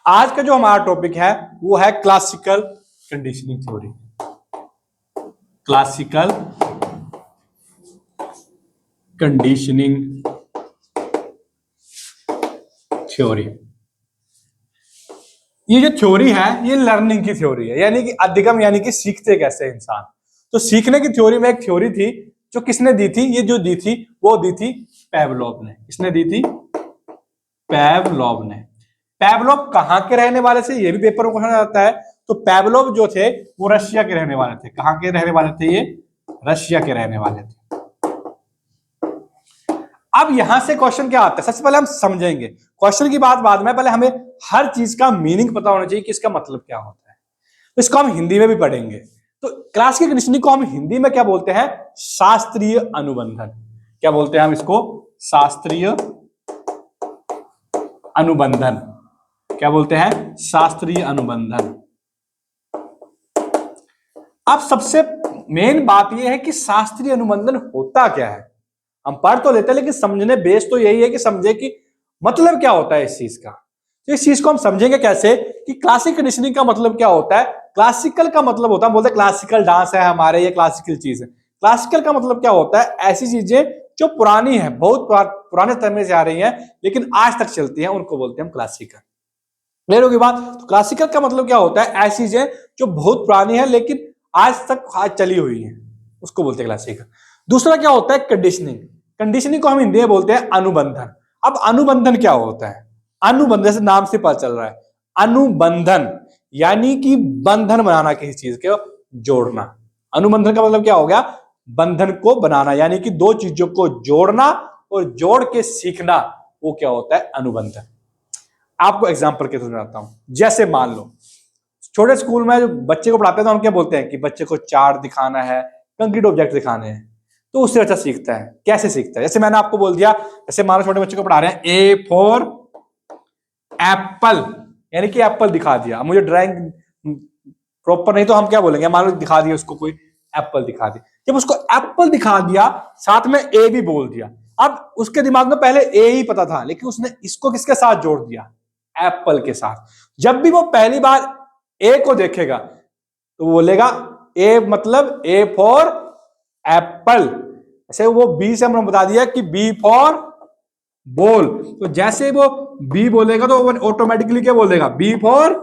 आज का जो हमारा टॉपिक है वो है classical conditioning theory. Classical conditioning theory. ये जो थ्योरी है ये लर्निंग की थ्योरी है, यानी कि अधिगम, यानी कि सीखते कैसे इंसान। तो सीखने की थ्योरी में एक थ्योरी थी जो किसने दी थी, ये जो दी थी वो दी थी पैवलोव ने। किसने दी थी? पैवलोव ने। पैवलोव कहां के रहने वाले थे, ये भी पेपर में पूछा जाता है। तो पैवलोव जो थे वो रशिया के रहने वाले थे। कहां के रहने वाले थे? ये रशिया के रहने वाले थे। अब यहां से क्वेश्चन क्या आता है, सबसे पहले हम समझेंगे क्वेश्चन की बात बाद में, पहले हमें हर चीज का मीनिंग पता होना चाहिए कि इसका मतलब क्या होता है। तो इसको हम हिंदी में भी पढ़ेंगे। तो क्लासिकल कंडीशनिंग को हम हिंदी में क्या बोलते हैं? शास्त्रीय अनुबंधन। क्या बोलते हैं हम इसको? शास्त्रीय अनुबंधन। क्या बोलते हैं? शास्त्रीय अनुबंधन। अब सबसे मेन बात यह है कि शास्त्रीय अनुबंधन होता क्या है। हम पढ़ तो लेते हैं लेकिन समझने बेस तो यही है कि समझे कि मतलब क्या होता है इस चीज का। तो इस चीज को हम समझेंगे कैसे कि क्लासिकल कंडीशनिंग का मतलब क्या होता है। क्लासिकल का मतलब होता है, बोलते हैं क्लासिकल डांस है हमारे, ये क्लासिकल चीज है। क्लासिकल का मतलब क्या होता है? ऐसी चीजें जो पुरानी है, बहुत पुराने समय से आ रही है लेकिन आज तक चलती है, उनको बोलते हैं हम क्लासिकल। क्लियर होगी बात? तो क्लासिकल का मतलब क्या होता है? ऐसी चीजें जो बहुत पुरानी है लेकिन आज चली हुई है, उसको बोलते हैं क्लासिकल। दूसरा क्या होता है? कंडीशनिंग। कंडीशनिंग को हम हिंदी में बोलते हैं अनुबंधन। अब अनुबंधन क्या होता है? अनुबंधन से नाम से पता चल रहा है, अनुबंधन यानी कि बंधन बनाना, किसी चीज के जोड़ना। अनुबंधन का मतलब क्या हो गया? बंधन को बनाना, यानी कि दो चीजों को जोड़ना और जोड़ के सीखना, वो क्या होता है? अनुबंधन। आपको एग्जांपल के थ्रू समझाता हूं। जैसे मान लो छोटे स्कूल में जो बच्चे को पढ़ाते हैं तो हम क्या बोलते हैं कि बच्चे को चार्ट दिखाना है, कंक्रीट ऑब्जेक्ट दिखाने हैं, तो उससे अच्छा सीखता है। कैसे सीखता है? जैसे मैंने आपको बोल दिया, जैसे मान लो छोटे बच्चे को पढ़ा रहे हैं, ए फॉर एप्पल, यानी कि एप्पल दिखा दिया। मुझे ड्राइंग प्रॉपर नहीं तो हम क्या बोलेंगे, मान लो दिखा दिया उसको, कोई एप्पल दिखा दिया। जब उसको एप्पल दिखा दिया साथ में ए भी बोल दिया, अब उसके दिमाग में पहले ए ही पता था लेकिन उसने इसको किसके साथ जोड़ दिया? एप्पल के साथ। जब भी वो पहली बार ए को देखेगा तो वो बोलेगा ए मतलब ए फॉर एप्पल। ऐसे वो बी से हमने बता दिया कि बी फॉर बॉल, तो जैसे वो बी बोलेगा तो ऑटोमेटिकली क्या बोलेगा? B for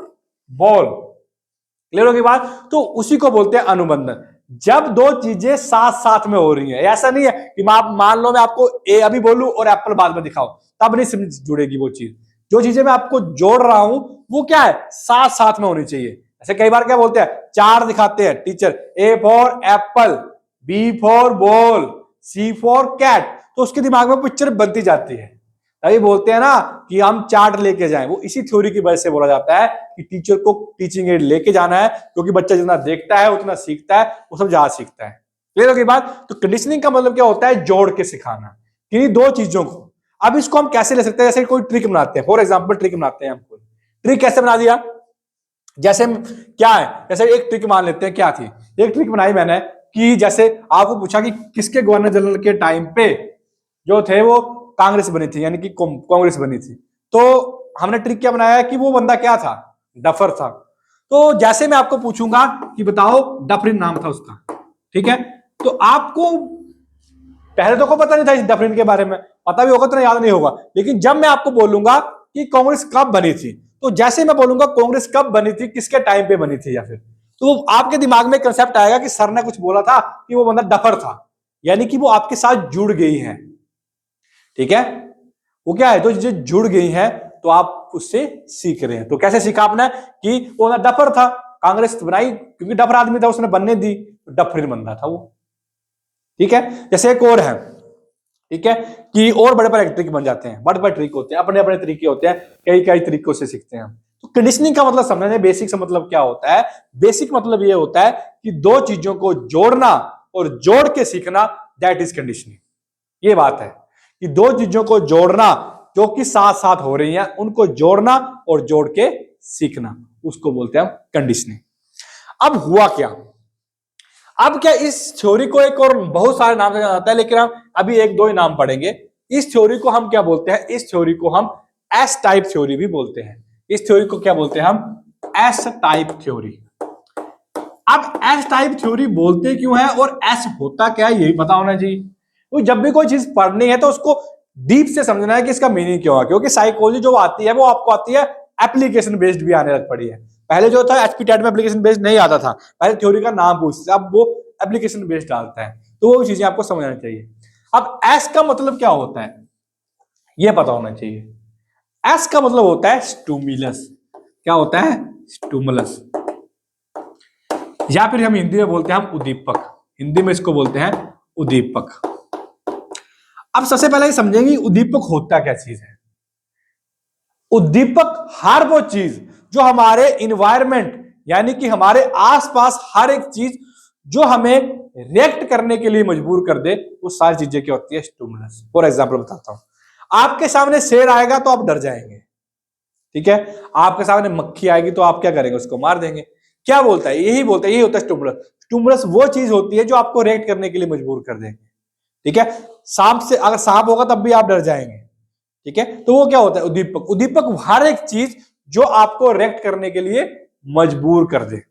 ball. क्लियर होगी बात? तो उसी को बोलते हैं अनुबंधन। जब दो चीजें साथ साथ में हो रही है, ऐसा नहीं है कि मान लो मैं आपको ए अभी बोलूं और एप्पल बाद में दिखाऊं, तब नहीं समझ जुड़ेगी वो चीज। जो चीजें मैं आपको जोड़ रहा हूं वो क्या है? साथ साथ में होनी चाहिए। ऐसे कई बार क्या बोलते हैं, चार दिखाते हैं teacher, A for apple, B for ball, C for cat, तो उसके दिमाग में पिक्चर बनती जाती है। तभी बोलते हैं ना कि हम चार्ट लेके जाएं। वो इसी थ्योरी की वजह से बोला जाता है कि टीचर को टीचिंग एड लेके जाना है, क्योंकि बच्चा जितना देखता है उतना सीखता है, वो सब ज्यादा सीखता है। क्लियर होगी बात? तो कंडीशनिंग का मतलब क्या होता है? जोड़ के सिखाना किन्हीं दो चीजों को। अब इसको हम कैसे ले सकते हैं? जैसे कोई ट्रिक बनाते हैं, फॉर एग्जाम्पल ट्रिक बनाते हैं हम। कोई ट्रिक कैसे बना दिया? जैसे क्या है, जैसे एक ट्रिक मान लेते हैं, क्या थी एक ट्रिक बनाई मैंने कि जैसे आपको पूछा कि किसके गवर्नर जनरल के टाइम पे जो थे वो कांग्रेस बनी थी, यानी कि कांग्रेस बनी थी। तो हमने ट्रिक क्या बनाया कि वो बंदा क्या था? डफर था। तो जैसे मैं आपको पूछूंगा कि बताओ, डफरिन नाम था उसका, ठीक है, तो आपको पहले तो को पता नहीं था इस डफरिन के बारे में, पता भी होगा तो याद नहीं होगा, लेकिन जब मैं आपको बोलूंगा कि कांग्रेस कब बनी थी, तो जैसे मैं बोलूंगा कांग्रेस कब बनी थी, किसके टाइम पे बनी थी, या फिर तो आपके दिमाग में कंसेप्ट आएगा कि सर ने कुछ बोला था कि वो बंदा डफर था, यानी कि वो आपके साथ जुड़ गई है। ठीक है, वो क्या है, तो जो जुड़ गई है तो आप उससे सीख रहे हैं। तो कैसे सीखा आपने कि वो ना डफर था, कांग्रेस बनाई क्योंकि डफर आदमी था, उसने बनने दी, तो डफर बंदा था वो। ठीक है, जैसे एक और है, ठीक है, कि और बड़े बड़े ट्रिक बन जाते हैं, बड़े बड़े ट्रिक होते हैं, अपने अपने तरीके होते हैं, कई कई तरीकों से सीखते हैं हम। तो कंडीशनिंग का मतलब समझने, बेसिक से मतलब क्या होता है? बेसिक मतलब ये होता है कि दो चीजों को जोड़ना और जोड़ के सीखना, दैट इज कंडीशनिंग। ये बात है कि दो चीजों को जोड़ना जो कि साथ साथ हो रही हैं, उनको जोड़ना और जोड़ के सीखना, उसको बोलते हैं हम कंडीशनिंग। अब हुआ क्या? अब क्या इस थ्योरी को एक और बहुत सारे नाम से जाना जाता है, लेकिन हम अभी एक दो ही नाम पढ़ेंगे। इस थ्योरी को हम क्या बोलते हैं? इस थ्योरी को हम एस टाइप थ्योरी भी बोलते हैं। इस थ्योरी को क्या बोलते हैं हम? S type theory. अब एस टाइप थ्योरी बोलते क्यों है और एस होता क्या है यही पता होना चाहिए। तो जब भी कोई चीज पढ़नी है तो उसको डीप से समझना है कि इसका मीनिंग क्या है, क्योंकि साइकोलॉजी जो आती है वो आपको आती है एप्लीकेशन बेस्ड भी आने लग पड़ी है। पहले जो था एचपीटेट में एप्लीकेशन बेस्ड नहीं आता था, पहले थ्योरी का नाम पूछते, अब वो एप्लीकेशन बेस्ड डालता है, तो वो चीजें आपको समझना चाहिए। अब एस का मतलब क्या होता है ये पता होना चाहिए। एस का मतलब होता है स्टूमुलस। क्या होता है? स्टूमुलस, या फिर हम हिंदी में बोलते हैं हम उद्दीपक। हिंदी में इसको बोलते हैं उद्दीपक। अब सबसे पहले ये समझेंगे उद्दीपक होता क्या चीज है। उद्दीपक हर वो चीज जो हमारे इन्वायरमेंट यानी कि हमारे आसपास हर एक चीज जो हमें रिएक्ट करने के लिए मजबूर कर दे, वो सारी चीजें क्या होती है? स्टिमुलस। फॉर एग्जांपल बताता हूं, आपके सामने शेर आएगा तो आप डर जाएंगे, ठीक है। आपके सामने मक्खी आएगी तो आप क्या करेंगे? उसको मार देंगे। क्या बोलता है? यही बोलता है, यही होता है स्टिमुलस। स्टिमुलस वो चीज होती है जो आपको रिएक्ट करने के लिए मजबूर कर देंगे, ठीक है। सांप से अगर सांप होगा तब भी आप डर जाएंगे, ठीक है। तो वो क्या होता है? उद्दीपक। उद्दीपक हर एक चीज जो आपको रिएक्ट करने के लिए मजबूर कर दे।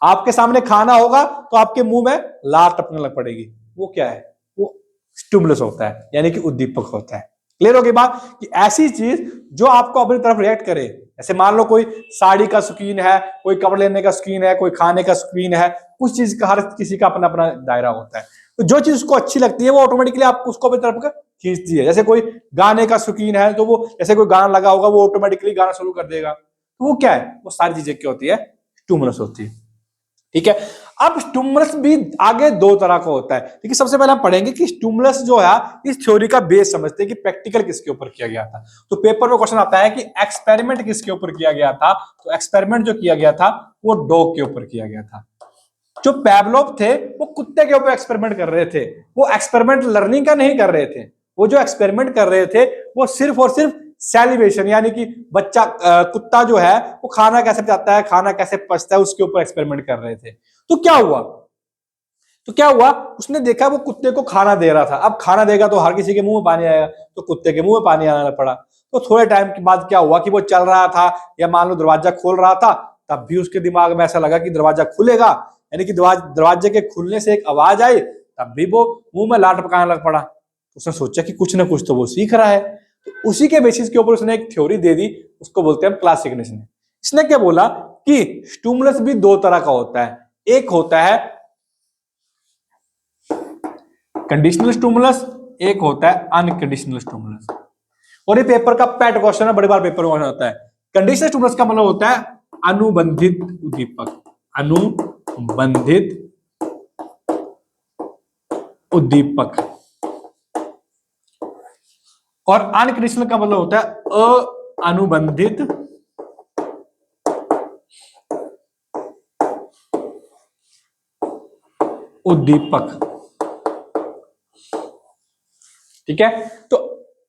आपके सामने खाना होगा तो आपके मुंह में लार टपकने लग पड़ेगी, वो क्या है? वो स्टिमुलस होता है, यानी कि उद्दीपक होता है। क्लियर होगी बात? कि ऐसी चीज जो आपको अपनी तरफ रिएक्ट करे। ऐसे मान लो कोई साड़ी का शौकीन है, कोई कपड़े लेने का शौकीन है, कोई खाने का शौकीन है, कुछ चीज का हर किसी का अपना अपना दायरा होता है। तो जो चीज उसको अच्छी लगती है वो ऑटोमेटिकली आप उसको अपनी तरफ खींचती है। जैसे कोई गाने का शौकीन है तो वो जैसे कोई गाना लगा होगा वो ऑटोमेटिकली गाना शुरू कर देगा। तो वो क्या है? वो सारी चीजें क्या होती है? स्टिमुलस होती है, ठीक है। अब स्टिमुलस भी आगे दो तरह का होता है। देखिए सबसे पहले हम पढ़ेंगे कि स्टिमुलस जो है इस थ्योरी का बेस समझते हैं कि प्रैक्टिकल किसके ऊपर किया गया था। तो पेपर में क्वेश्चन आता है कि एक्सपेरिमेंट किसके ऊपर किया गया था। तो एक्सपेरिमेंट जो किया गया था वो डॉग के ऊपर किया गया था। जो पैवलोव थे वो कुत्ते के ऊपर एक्सपेरिमेंट कर रहे थे। वो एक्सपेरिमेंट लर्निंग का नहीं कर रहे थे, वो जो एक्सपेरिमेंट कर रहे थे वो सिर्फ और सिर्फ सैलिवेशन, यानी कि बच्चा कुत्ता जो है वो खाना कैसे पचाता है, खाना कैसे पचता है, उसके ऊपर एक्सपेरिमेंट कर रहे थे। तो क्या हुआ? उसने देखा वो कुत्ते को खाना दे रहा था। अब खाना देगा तो हर किसी के मुंह में पानी आएगा, तो कुत्ते के मुंह में पानी आना पड़ा। तो थोड़े टाइम के बाद क्या हुआ कि वो चल रहा था या मान लो दरवाजा खोल रहा था, तब भी उसके दिमाग में ऐसा लगा कि दरवाजा खुलेगा, यानी कि दरवाजे के खुलने से एक आवाज आई, तब भी वो मुंह में लाट पकाने लग पड़ा। उसने सोचा कि कुछ ना कुछ तो वो सीख रहा है। तो उसी के बेसिस के ऊपर उसने एक थ्योरी दे दी, उसको बोलते हैं क्लासिक। इसने क्या बोला कि स्टिमुलस भी दो तरह का होता है। एक होता है कंडीशनल स्टिमुलस, एक होता है अनकंडीशनल स्टिमुलस। और ये पेपर का पेट क्वेश्चन है, बड़ी बार पेपर में होता है। कंडीशनल स्टिमुलस का मतलब होता है अनुबंधित उद्दीपक। अनुबंधित उद्दीपक। और अनकंडीशनल का मतलब होता है अनुबंधित उद्दीपक, ठीक है। तो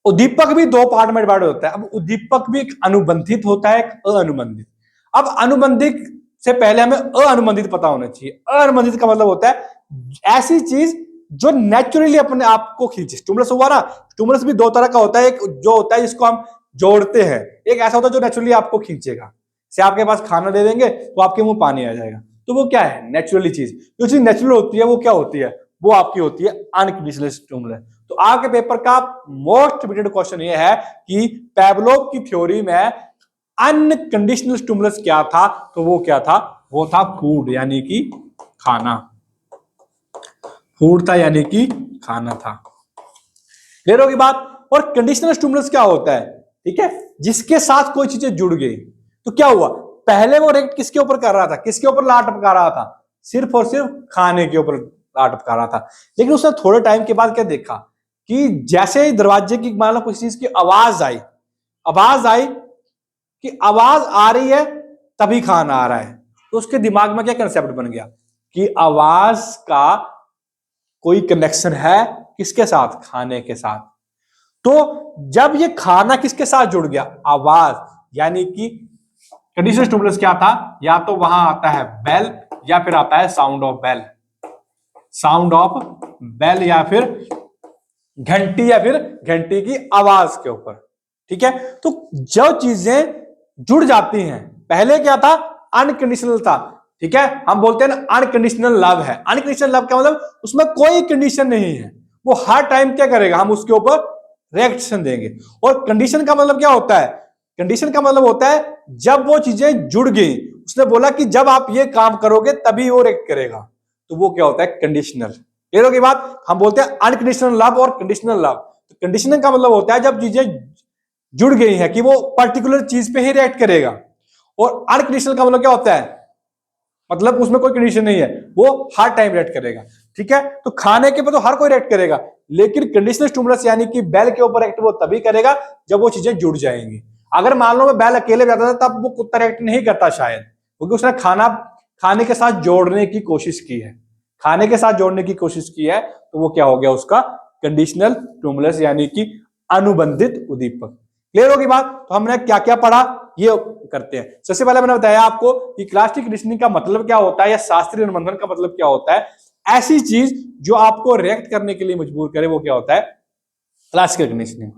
उद्दीपक भी दो पार्ट में डिवाइड होता है। अब उद्दीपक भी एक अनुबंधित होता है, एक अनुबंधित। अब अनुबंधित से पहले हमें अनुबंधित पता होना चाहिए। अनुबंधित का मतलब होता है ऐसी चीज जो नेचुरली अपने आप को खींचे। स्टिमुलस हुआ ना, स्टिमुलस भी दो तरह का होता है। एक जो होता है जिसको हम जोड़ते हैं, एक ऐसा होता है जो नेचुरली आपको खींचेगा। से आपके पास खाना दे देंगे तो आपके मुंह पानी आ जाएगा, तो वो क्या है? नेचुरली चीज। जो चीज नेचुरल होती है वो क्या होती है? वो आपकी होती है अनकंडीशनल स्टिमुलस। तो आपके पेपर का मोस्ट रिपीटेड क्वेश्चन ये है कि पैवलोव की थ्योरी में अनकंडीशनल स्टिमुलस क्या था। तो वो क्या था? वो था फूड, यानी कि खाना। फूड था यानी कि खाना था। क्लियर होगी बात? और कंडीशनल स्टिमुलस क्या होता है? ठीक है, जिसके साथ कोई चीजें जुड़ गई। तो क्या हुआ? पहले वो रिएक्ट किसके ऊपर कर रहा था? किसके ऊपर लाट टपका रहा था? सिर्फ और सिर्फ खाने के ऊपर लाट टपका रहा था। लेकिन उसने थोड़े टाइम के बाद क्या देखा कि जैसे ही दरवाजे की मान लो किसी चीज की आवाज आई कि आवाज आ रही है तभी खाना आ रहा है। तो उसके दिमाग में क्या कंसेप्ट बन गया कि आवाज का कोई कनेक्शन है किसके साथ? खाने के साथ। तो जब ये खाना किसके साथ जुड़ गया? आवाज, यानी कि कंडीशनल स्टिमुलस क्या था? या तो वहां आता है बेल, या फिर आता है sound of bell. Sound of bell, या फिर घंटी, या फिर घंटी की आवाज के ऊपर, ठीक है। तो जो चीजें जुड़ जाती हैं। पहले क्या था, अनकंडीशनल था, ठीक है, हम बोलते हैं ना अनकंडीशनल लव है। अनकंडीशनल लव का मतलब उसमें कोई कंडीशन नहीं है, वो हर टाइम क्या करेगा, हम उसके ऊपर रिएक्शन देंगे। और कंडीशन का मतलब क्या होता है, कंडीशन का मतलब होता है जब वो चीजें जुड़ गई, उसने बोला कि जब आप ये काम करोगे तभी वो रिएक्ट करेगा, तो वो क्या होता है, कंडीशनल। क्लियर होगी बात। हम बोलते हैं अनकंडीशनल लव और कंडीशनल लव। तो कंडीशनल का मतलब होता है जब चीजें जुड़ गई है कि वो पर्टिकुलर चीज पे ही रिएक्ट करेगा। और अनकंडीशनल का मतलब क्या होता है, मतलब उसमें कोई कंडीशन नहीं है, वो हर टाइम रिएक्ट करेगा। ठीक है, तो खाने के ऊपर तो हर कोई रिएक्ट करेगा, लेकिन कंडीशनल स्टिमुलस यानी कि बैल के ऊपर रिएक्ट वो तभी करेगा जब वो चीजें जुड़ जाएंगी। अगर मान लो मैं बैल अकेले जाता था तब वो कुत्ता रिएक्ट नहीं करता शायद, क्योंकि उसने खाने के साथ जोड़ने की कोशिश की है, खाने के साथ जोड़ने की कोशिश की है, तो वो क्या हो गया, उसका कंडीशनल स्टिमुलस यानी कि अनुबंधित उद्दीपक। क्लियर होगी बात। तो हमने क्या क्या पढ़ा ये करते हैं। सबसे पहले मैंने बताया आपको कि क्लासिकल कंडीशनिंग का मतलब क्या होता है या शास्त्रीय अनुबंधन का मतलब क्या होता है। ऐसी चीज जो आपको रिएक्ट करने के लिए मजबूर करे वो क्या होता है, क्लासिकल कंडीशनिंग।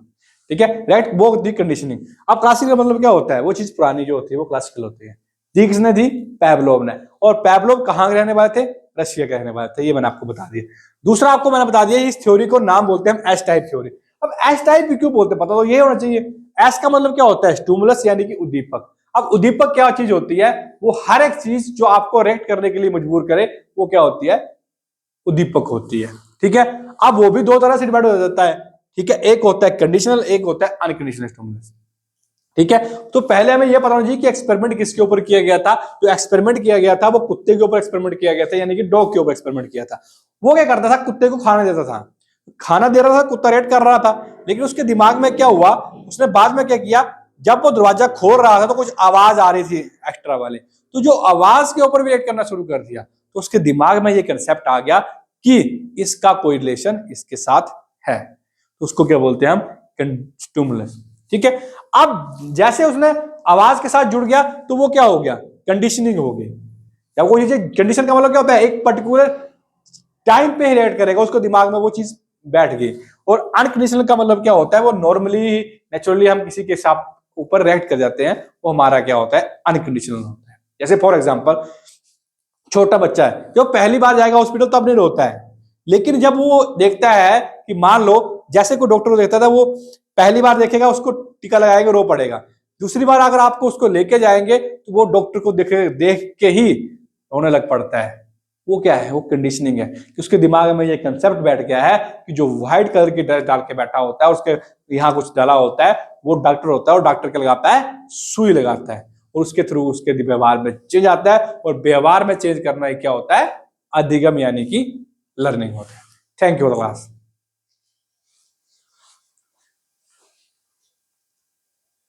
ठीक है, रिएक्ट वो होती है कंडीशनिंग। अब क्लासिकल का मतलब क्या होता है, वो चीज पुरानी जो होती है वो क्लासिकल होती है। दी किसने दी, पैवलोव ने। और पैवलोव कहां के रहने वाले थे, रशिया के रहने वाले थे, ये मैंने आपको बता दिया। दूसरा आपको मैंने बता दिया इस थ्योरी को नाम बोलते हैं एस टाइप थ्योरी। अब एस टाइप क्यों बोलते हैं, पता तो ये होना चाहिए। एस का मतलब क्या होता है, स्टिमुलस यानी कि उद्दीपक। अब उद्दीपक क्या चीज होती है, वो हर एक चीज जो आपको रिएक्ट करने के लिए मजबूर करे वो क्या होती है, उद्दीपक होती है। ठीक है, अब वो भी दो तरह से डिवाइड हो जाता है। ठीक है, एक होता है कंडीशनल, एक होता है अनकंडीशनल स्टिमुलस। ठीक है, तो पहले हमें यह पता होना चाहिए कि एक्सपेरिमेंट किसके ऊपर किया गया था। जो एक्सपेरिमेंट किया गया था वो कुत्ते के ऊपर एक्सपेरिमेंट किया गया था, यानी कि डॉग के ऊपर एक्सपेरिमेंट किया था। वो क्या करता था, कुत्ते को खाना देता था, खाना दे रहा था, कुत्ता रेड कर रहा था, लेकिन उसके दिमाग में क्या हुआ, उसने बाद में क्या किया, जब वो दरवाजा खोल रहा था तो कुछ आवाज आ रही थी एक्स्ट्रा वाले, तो जो आवाज के ऊपर भी रिएक्ट करना शुरू कर दिया, तो उसके दिमाग में ये कंसेप्ट आ गया कि इसका कोई रिलेशन इसके साथ है, तो उसको क्या बोलते हैं हम, स्टिमुलस। ठीक है, अब जैसे उसने आवाज के साथ जुड़ गया तो वो क्या हो गया, कंडीशनिंग हो गई। जब वो ये कंडीशन का मतलब क्या होता है, एक पर्टिकुलर टाइम पे ही रिएक्ट करेगा, उसको दिमाग में वो चीज बैठ गई। और अनकंडीशनल का मतलब क्या होता है, वो नॉर्मली नेचुरली हम किसी के साथ ऊपर रिएक्ट कर जाते हैं, वो हमारा क्या होता है, अनकंडीशनल होता है। जैसे फॉर एग्जांपल छोटा बच्चा है जो पहली बार जाएगा हॉस्पिटल तब नहीं रोता है, लेकिन जब वो देखता है कि मान लो जैसे कोई डॉक्टर को देखता था, वो पहली बार देखेगा उसको टीका लगाएगा रो पड़ेगा, दूसरी बार अगर आपको उसको लेके जाएंगे तो वो डॉक्टर को देख के ही रोने लग पड़ता है। वो क्या है, वो कंडीशनिंग है कि उसके दिमाग में ये कंसेप्ट बैठ गया है कि जो व्हाइट कलर की ड्रेस डाल के बैठा होता है, उसके यहाँ कुछ डाला होता है, वो डॉक्टर होता है, और डॉक्टर क्या लगाता है, सुई लगाता है, और उसके थ्रू उसके व्यवहार में चेंज आता है। और व्यवहार में चेंज करना क्या होता है, अधिगम यानी कि लर्निंग होता है। Thank you class.